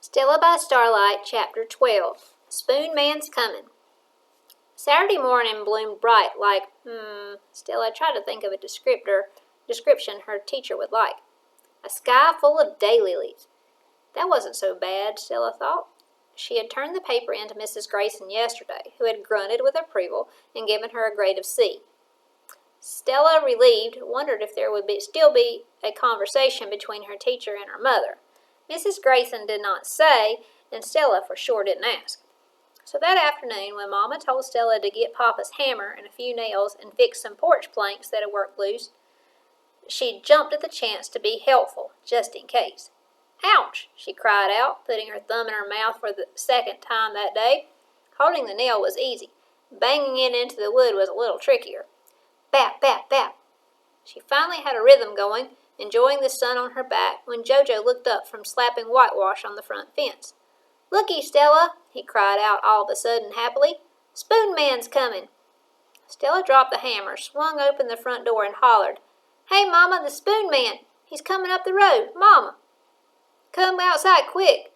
Stella by Starlight, Chapter 12. Spoon Man's Coming. Saturday morning bloomed bright like, Stella tried to think of a description her teacher would like. A sky full of daylilies. That wasn't so bad, Stella thought. She had turned the paper in to Mrs. Grayson yesterday, who had grunted with approval and given her a grade of C. Stella, relieved, wondered if there would still be a conversation between her teacher and her mother. Mrs. Grayson did not say, and Stella for sure didn't ask. So that afternoon, when Mama told Stella to get Papa's hammer and a few nails and fix some porch planks that had worked loose, she jumped at the chance to be helpful, just in case. "Ouch!" she cried out, putting her thumb in her mouth for the second time that day. Holding the nail was easy. Banging it into the wood was a little trickier. Bap, bap, bap. She finally had a rhythm going, enjoying the sun on her back, when Jojo looked up from slapping whitewash on the front fence. "Looky, Stella," he cried out all of a sudden happily. "Spoon Man's coming." Stella dropped the hammer, swung open the front door, and hollered, "Hey, Mama, the Spoon Man! He's coming up the road! Mama! Come outside quick!"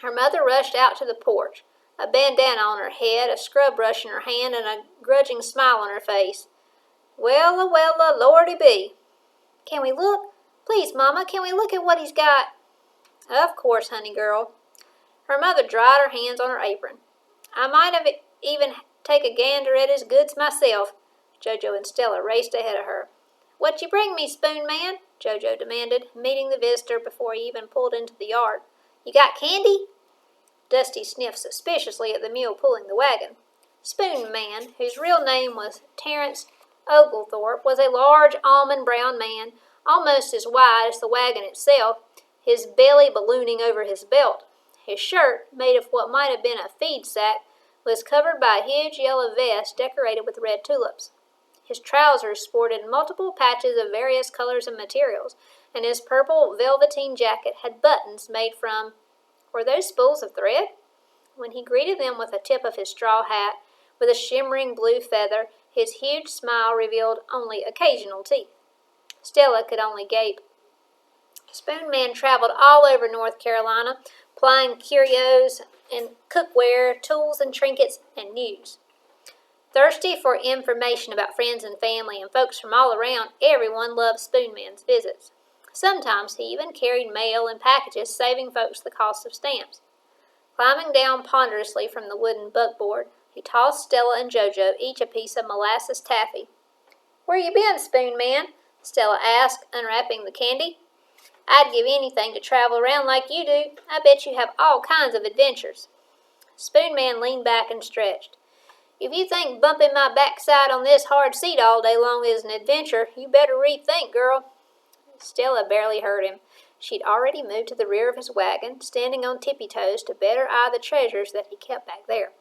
Her mother rushed out to the porch, a bandana on her head, a scrub brush in her hand, and a grudging smile on her face. "Wella, Lordy be! Can we look? Please, Mama, can we look at what he's got?" "Of course, honey girl." Her mother dried her hands on her apron. "I might have even take a gander at his goods myself." Jojo and Stella raced ahead of her. "What you bring me, Spoon Man?" Jojo demanded, meeting the visitor before he even pulled into the yard. "You got candy?" Dusty sniffed suspiciously at the mule pulling the wagon. Spoon Man, whose real name was Terence Oglethorpe, was a large almond-brown man, almost as wide as the wagon itself, his belly ballooning over his belt. His shirt, made of what might have been a feed sack, was covered by a huge yellow vest decorated with red tulips. His trousers sported multiple patches of various colors and materials, and his purple velveteen jacket had buttons made from, were those spools of thread? When he greeted them with the tip of his straw hat, with a shimmering blue feather, his huge smile revealed only occasional teeth. Stella could only gape. Spoon Man traveled all over North Carolina, plying curios and cookware, tools and trinkets, and news. Thirsty for information about friends and family and folks from all around, everyone loved Spoon Man's visits. Sometimes he even carried mail and packages, saving folks the cost of stamps. Climbing down ponderously from the wooden buckboard, he tossed Stella and Jojo each a piece of molasses taffy. "Where you been, Spoon Man?" Stella asked, unwrapping the candy. "I'd give anything to travel around like you do. I bet you have all kinds of adventures." Spoon Man leaned back and stretched. "If you think bumping my backside on this hard seat all day long is an adventure, you better rethink, girl." Stella barely heard him. She'd already moved to the rear of his wagon, standing on tippy-toes to better eye the treasures that he kept back there.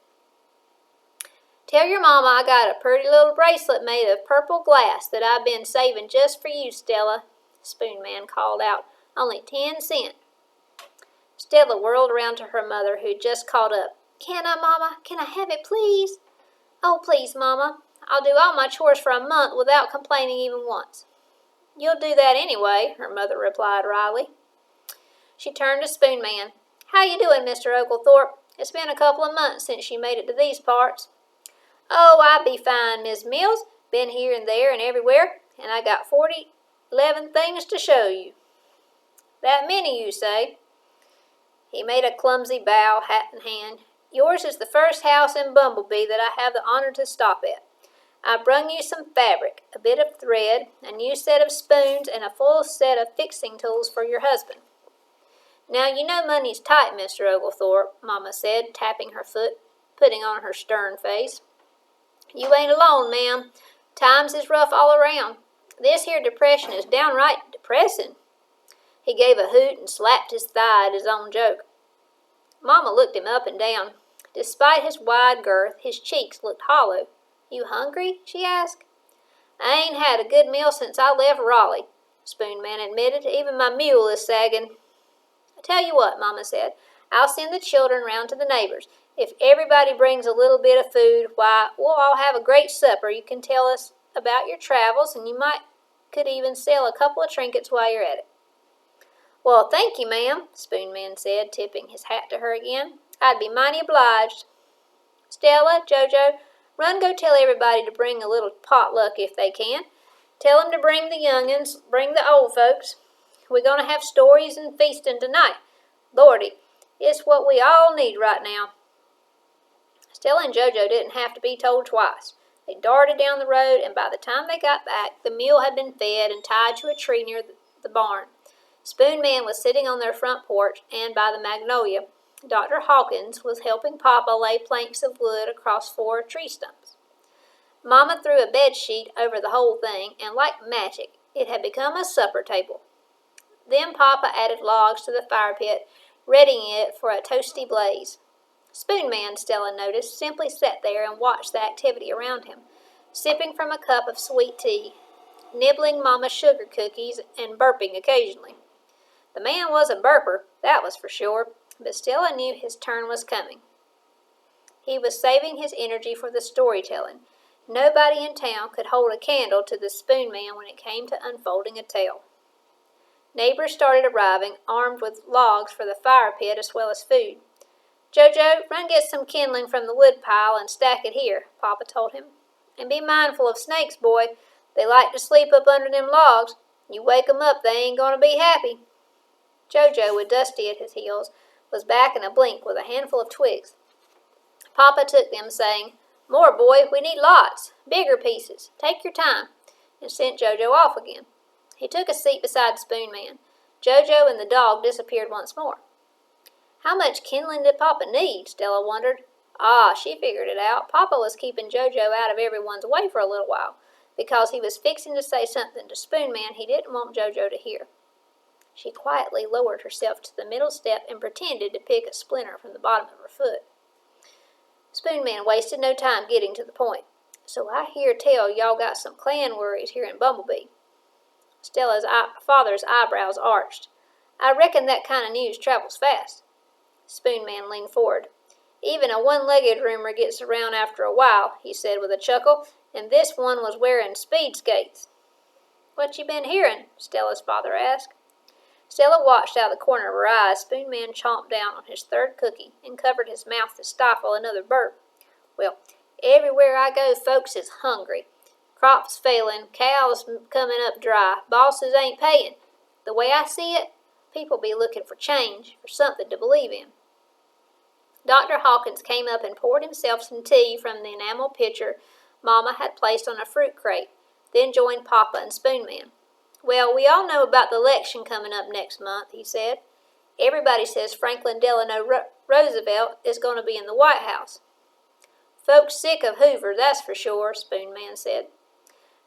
"Tell your mama I got a pretty little bracelet made of purple glass that I've been saving just for you, Stella," Spoon Man called out. "Only 10 cents. Stella whirled around to her mother, who'd just called up. "Can I, Mama? Can I have it, please?" "Oh, please, Mama. I'll do all my chores for a month without complaining even once." "You'll do that anyway," her mother replied wryly. She turned to Spoon Man. "How you doing, Mr. Oglethorpe? It's been a couple of months since you made it to these parts." "Oh, I be fine, Miss Mills. Been here and there and everywhere, and I got 11 things to show you." "That many, you say?" He made a clumsy bow, hat in hand. "Yours is the first house in Bumblebee that I have the honor to stop at. I brung you some fabric, a bit of thread, a new set of spoons, and a full set of fixing tools for your husband." "Now, you know money's tight, Mr. Oglethorpe," Mama said, tapping her foot, putting on her stern face. "You ain't alone, ma'am. Times is rough all around. This here depression is downright depressing." He gave a hoot and slapped his thigh at his own joke. Mama looked him up and down. Despite his wide girth, his cheeks looked hollow. "You hungry?" she asked. "I ain't had a good meal since I left Raleigh," Spoon Man admitted. "Even my mule is sagging." "I tell you what," Mama said. "I'll send the children round to the neighbors. If everybody brings a little bit of food, why, we'll all have a great supper. You can tell us about your travels, and you could even sell a couple of trinkets while you're at it." Well, thank you, ma'am, Spoon Man said, tipping his hat to her again. I'd be mighty obliged. Stella, Jojo, run go tell everybody to bring a little potluck if they can. Tell 'em to bring the young'uns, bring the old folks. We're going to have stories and feasting tonight. Lordy, it's what we all need right now. Stella and Jojo didn't have to be told twice. They darted down the road, and by the time they got back, the mule had been fed and tied to a tree near the barn. Spoon Man was sitting on their front porch, and by the magnolia, Dr. Hawkins was helping Papa lay planks of wood across 4 tree stumps. Mama threw a bed sheet over the whole thing, and like magic, it had become a supper table. Then Papa added logs to the fire pit, readying it for a toasty blaze. Spoon Man, Stella noticed, simply sat there and watched the activity around him, sipping from a cup of sweet tea, nibbling Mama's sugar cookies, and burping occasionally. The man was a burper, that was for sure, but Stella knew his turn was coming. He was saving his energy for the storytelling. Nobody in town could hold a candle to the Spoon Man when it came to unfolding a tale. Neighbors started arriving, armed with logs for the fire pit as well as food. Jojo, run get some kindling from the wood pile and stack it here, Papa told him. And be mindful of snakes, boy. They like to sleep up under them logs. You wake 'em up, they ain't gonna be happy. Jojo, with Dusty at his heels, was back in a blink with a handful of twigs. Papa took them, saying, More, boy, we need lots, bigger pieces. Take your time, and sent Jojo off again. He took a seat beside Spoon Man. Jojo and the dog disappeared once more. How much kindling did Papa need? Stella wondered. She figured it out. Papa was keeping Jojo out of everyone's way for a little while, because he was fixing to say something to Spoon Man he didn't want Jojo to hear. She quietly lowered herself to the middle step and pretended to pick a splinter from the bottom of her foot. Spoon Man wasted no time getting to the point. So I hear tell y'all got some clan worries here in Bumblebee. Stella's father's eyebrows arched. I reckon that kind of news travels fast. Spoon Man leaned forward. Even a one-legged rumor gets around after a while, he said with a chuckle, and this one was wearing speed skates. What you been hearing? Stella's father asked. Stella watched out of the corner of her eyes. Spoon Man chomped down on his 3rd cookie and covered his mouth to stifle another burp. Well, everywhere I go, folks is hungry. Crops failing, cows coming up dry, bosses ain't paying. The way I see it, people be looking for change, for something to believe in. Dr. Hawkins came up and poured himself some tea from the enamel pitcher Mama had placed on a fruit crate, then joined Papa and Spoon Man. Well, we all know about the election coming up next month, he said. Everybody says Franklin Delano Roosevelt is going to be in the White House. Folks sick of Hoover, that's for sure, Spoon Man said.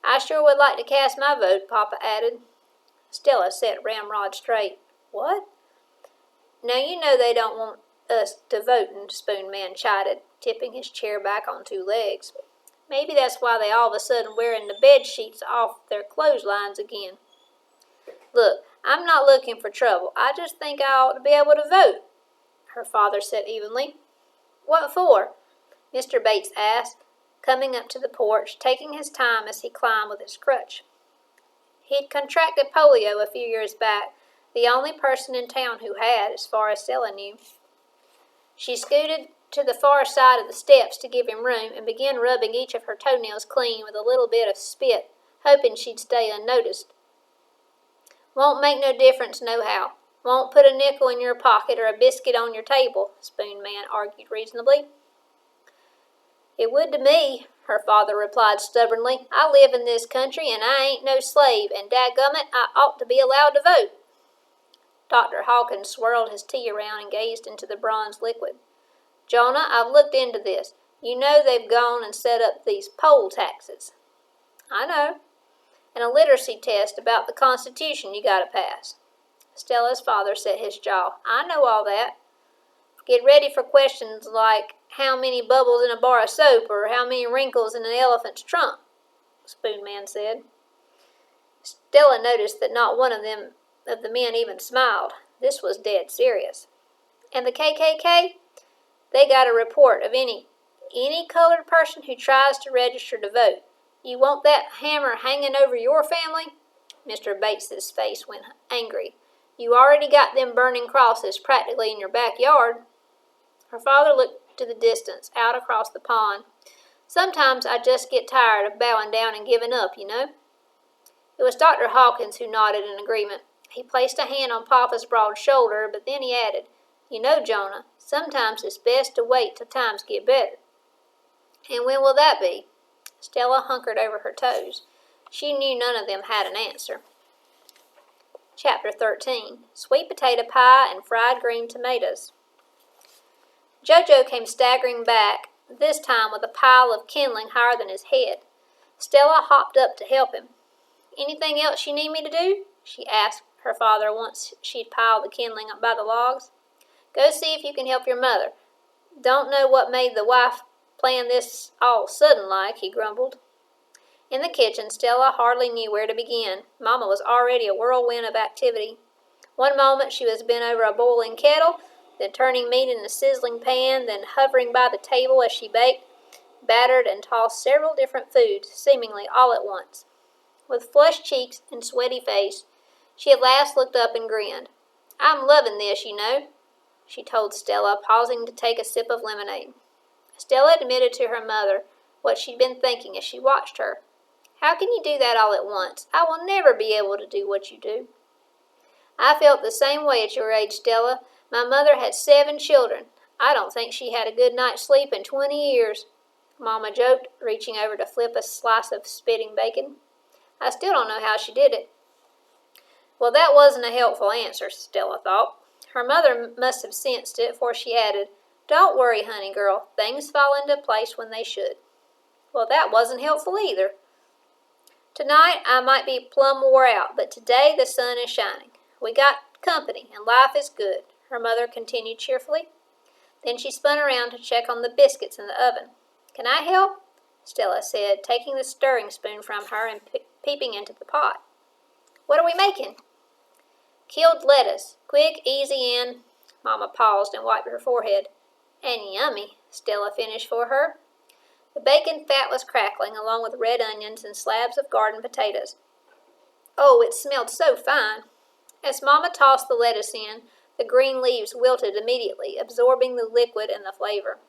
I sure would like to cast my vote, Papa added. Stella set ramrod straight. What? Now you know they don't want us to vote, Spoon Man chided, tipping his chair back on 2 legs. Maybe that's why they all of a sudden wearing the bed sheets off their clotheslines again. Look, I'm not looking for trouble. I just think I ought to be able to vote, her father said evenly. What for? Mr. Bates asked, coming up to the porch, taking his time as he climbed with his crutch. He'd contracted polio a few years back, the only person in town who had, as far as Stella knew. She scooted to the far side of the steps to give him room and began rubbing each of her toenails clean with a little bit of spit, hoping she'd stay unnoticed. Won't make no difference nohow. Won't put a nickel in your pocket or a biscuit on your table, Spoon Man argued reasonably. It would to me, her father replied stubbornly. I live in this country and I ain't no slave, and dadgummit, I ought to be allowed to vote. Dr. Hawkins swirled his tea around and gazed into the bronze liquid. Jonah, I've looked into this. You know they've gone and set up these poll taxes. I know. And a literacy test about the Constitution you gotta pass. Stella's father set his jaw. I know all that. Get ready for questions like how many bubbles in a bar of soap or how many wrinkles in an elephant's trunk, Spoon Man said. Stella noticed that not one of the men even smiled. This was dead serious. And the KKK? They got a report of any colored person who tries to register to vote. You want that hammer hanging over your family? Mr. Bates's face went angry. You already got them burning crosses practically in your backyard." Her father looked to the distance, out across the pond. "Sometimes I just get tired of bowing down and giving up, you know." It was Dr. Hawkins who nodded in agreement. He placed a hand on Papa's broad shoulder, but then he added, "You know, Jonah, sometimes it's best to wait till times get better." "And when will that be?" Stella hunkered over her toes. She knew none of them had an answer. Chapter 13. Sweet Potato Pie and Fried Green Tomatoes. Jojo came staggering back, this time with a pile of kindling higher than his head. Stella hopped up to help him. "Anything else you need me to do?" she asked her father once she'd piled the kindling up by the logs. "Go see if you can help your mother. Don't know what made the wife plan this all sudden like," he grumbled. In the kitchen, Stella hardly knew where to begin. Mama was already a whirlwind of activity. One moment she was bent over a boiling kettle, then turning meat in a sizzling pan, then hovering by the table as she baked, battered, and tossed several different foods, seemingly all at once. With flushed cheeks and sweaty face, she at last looked up and grinned. "I'm loving this, you know," she told Stella, pausing to take a sip of lemonade. Stella admitted to her mother what she'd been thinking as she watched her. "How can you do that all at once? I will never be able to do what you do." "I felt the same way at your age, Stella. My mother had 7 children. I don't think she had a good night's sleep in 20 years, Mama joked, reaching over to flip a slice of spitting bacon. "I still don't know how she did it." Well, that wasn't a helpful answer, Stella thought. Her mother must have sensed it, for she added, "Don't worry, honey girl. Things fall into place when they should." Well, that wasn't helpful either. "Tonight I might be plumb wore out, but today the sun is shining. We got company, and life is good," her mother continued cheerfully. Then she spun around to check on the biscuits in the oven. "Can I help?" Stella said, taking the stirring spoon from her and peeping into the pot. "What are we making?" "Killed lettuce. Quick, easy, and—" Mama paused and wiped her forehead. "And yummy," Stella finished for her. The bacon fat was crackling, along with red onions and slabs of garden potatoes. Oh, it smelled so fine. As Mama tossed the lettuce in, the green leaves wilted immediately, absorbing the liquid and the flavor.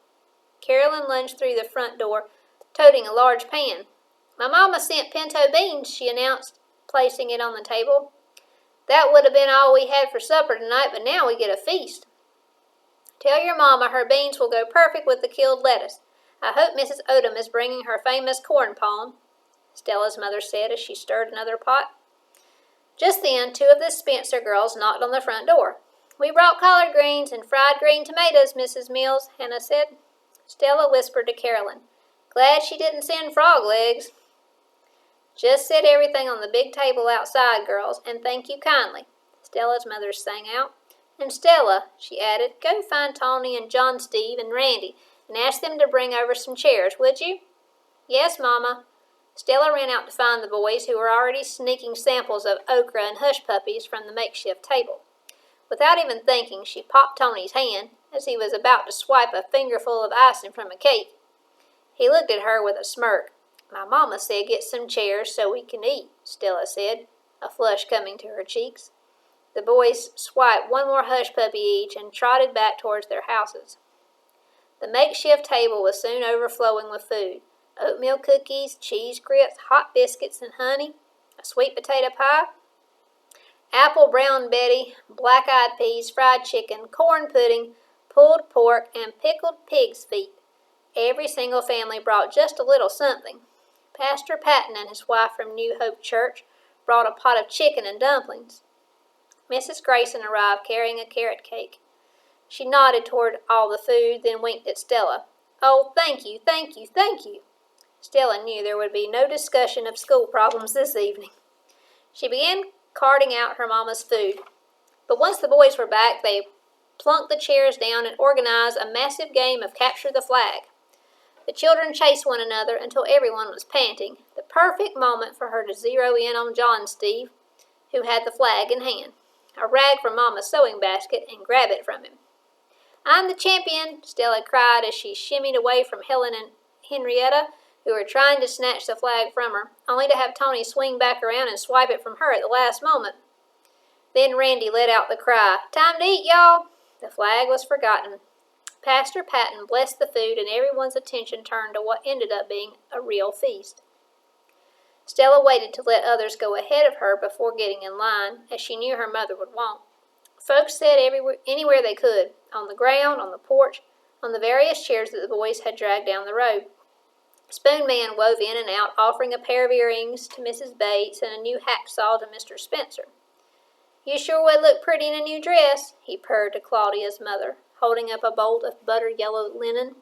Carolyn lunged through the front door, toting a large pan. "My mama sent pinto beans," she announced, placing it on the table. "That would have been all we had for supper tonight, but now we get a feast." "Tell your mama her beans will go perfect with the killed lettuce. I hope Mrs. Odom is bringing her famous corn poem," Stella's mother said as she stirred another pot. Just then, 2 of the Spencer girls knocked on the front door. "We brought collard greens and fried green tomatoes, Mrs. Mills," Hannah said. Stella whispered to Carolyn, "Glad she didn't send frog legs." "Just set everything on the big table outside, girls, and thank you kindly," Stella's mother sang out. "And Stella," she added, "go find Tony and John Steve and Randy and ask them to bring over some chairs, would you?" "Yes, Mama." Stella ran out to find the boys, who were already sneaking samples of okra and hush puppies from the makeshift table. Without even thinking, she popped Tony's hand as he was about to swipe a fingerful of icing from a cake. He looked at her with a smirk. "My mama said get some chairs so we can eat," Stella said, a flush coming to her cheeks. The boys swiped one more hush puppy each and trotted back towards their houses. The makeshift table was soon overflowing with food. Oatmeal cookies, cheese grits, hot biscuits and honey, a sweet potato pie, apple brown Betty, black-eyed peas, fried chicken, corn pudding, pulled pork, and pickled pig's feet. Every single family brought just a little something. Pastor Patton and his wife from New Hope Church brought a pot of chicken and dumplings. Mrs. Grayson arrived carrying a carrot cake. She nodded toward all the food, then winked at Stella. "Oh, thank you, thank you, thank you." Stella knew there would be no discussion of school problems this evening. She began carting out her mama's food. But once the boys were back, they plunked the chairs down and organized a massive game of capture the flag. The children chased one another until everyone was panting, the perfect moment for her to zero in on John Steve, who had the flag in hand, a rag from Mama's sewing basket, and grab it from him. "I'm the champion," Stella cried as she shimmied away from Helen and Henrietta, who were trying to snatch the flag from her, only to have Tony swing back around and swipe it from her at the last moment. Then Randy let out the cry, "Time to eat, y'all!" The flag was forgotten. Pastor Patton blessed the food, and everyone's attention turned to what ended up being a real feast. Stella waited to let others go ahead of her before getting in line, as she knew her mother would want. Folks sat anywhere they could, on the ground, on the porch, on the various chairs that the boys had dragged down the road. Spoon Man wove in and out, offering a pair of earrings to Mrs. Bates and a new hacksaw to Mr. Spencer. "You sure would look pretty in a new dress," he purred to Claudia's mother, holding up a bolt of butter-yellow linen.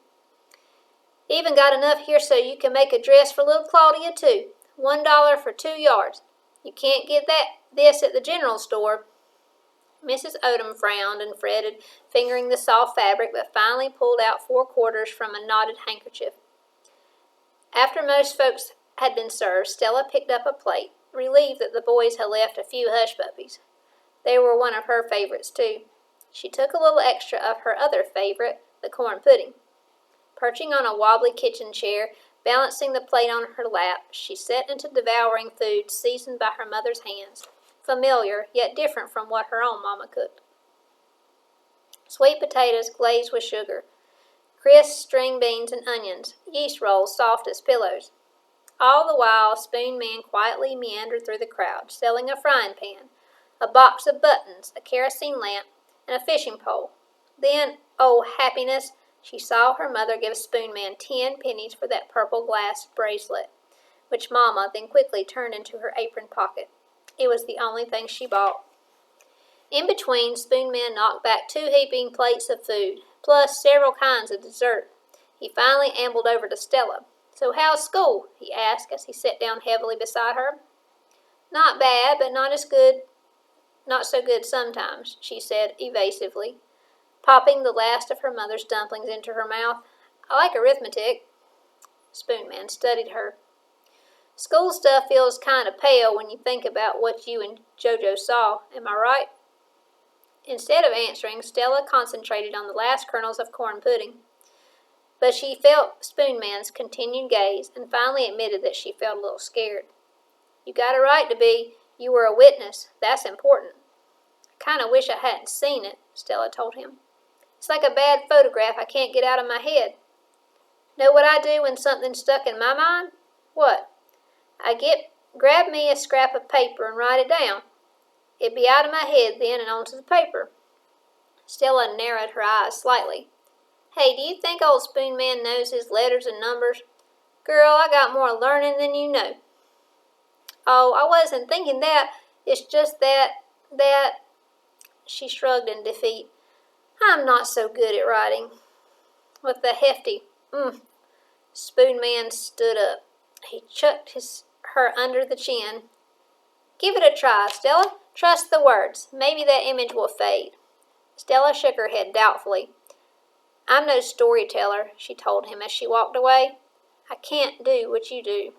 "Even got enough here so you can make a dress for little Claudia, too. $1 for 2 yards. You can't get this at the general store." Mrs. Odom frowned and fretted, fingering the soft fabric, but finally pulled out 4 quarters from a knotted handkerchief. After most folks had been served, Stella picked up a plate, relieved that the boys had left a few hush puppies. They were one of her favorites, too. She took a little extra of her other favorite, the corn pudding. Perching on a wobbly kitchen chair, balancing the plate on her lap, she set into devouring food seasoned by her mother's hands, familiar, yet different from what her own mama cooked. Sweet potatoes glazed with sugar, crisp string beans and onions, yeast rolls soft as pillows. All the while, Spoon Man quietly meandered through the crowd, selling a frying pan, a box of buttons, a kerosene lamp, and a fishing pole. Then, oh happiness, she saw her mother give Spoon Man 10 pennies for that purple glass bracelet, which Mama then quickly turned into her apron pocket. It was the only thing she bought. In between, Spoon Man knocked back 2 heaping plates of food, plus several kinds of dessert. He finally ambled over to Stella. "So how's school?" he asked as he sat down heavily beside her. "Not bad, but not so good sometimes," she said evasively, popping the last of her mother's dumplings into her mouth. "I like arithmetic." Spoon Man studied her. "School stuff feels kind of pale when you think about what you and JoJo saw. Am I right?" Instead of answering, Stella concentrated on the last kernels of corn pudding. But she felt Spoon Man's continued gaze and finally admitted that she felt a little scared. "You got a right to be. You were a witness. That's important." "I kind of wish I hadn't seen it," Stella told him. "It's like a bad photograph I can't get out of my head. Know what I do when something's stuck in my mind? What? Grab me a scrap of paper and write it down. It'd be out of my head then and onto the paper." Stella narrowed her eyes slightly. "Hey, do you think old Spoon Man knows his letters and numbers? Girl, I got more learning than you know." "Oh, I wasn't thinking that. It's just that, she shrugged in defeat. "I'm not so good at writing." With a hefty Spoon Man stood up. He chucked her under the chin. "Give it a try, Stella. Trust the words. Maybe that image will fade." Stella shook her head doubtfully. "I'm no storyteller," she told him as she walked away. "I can't do what you do."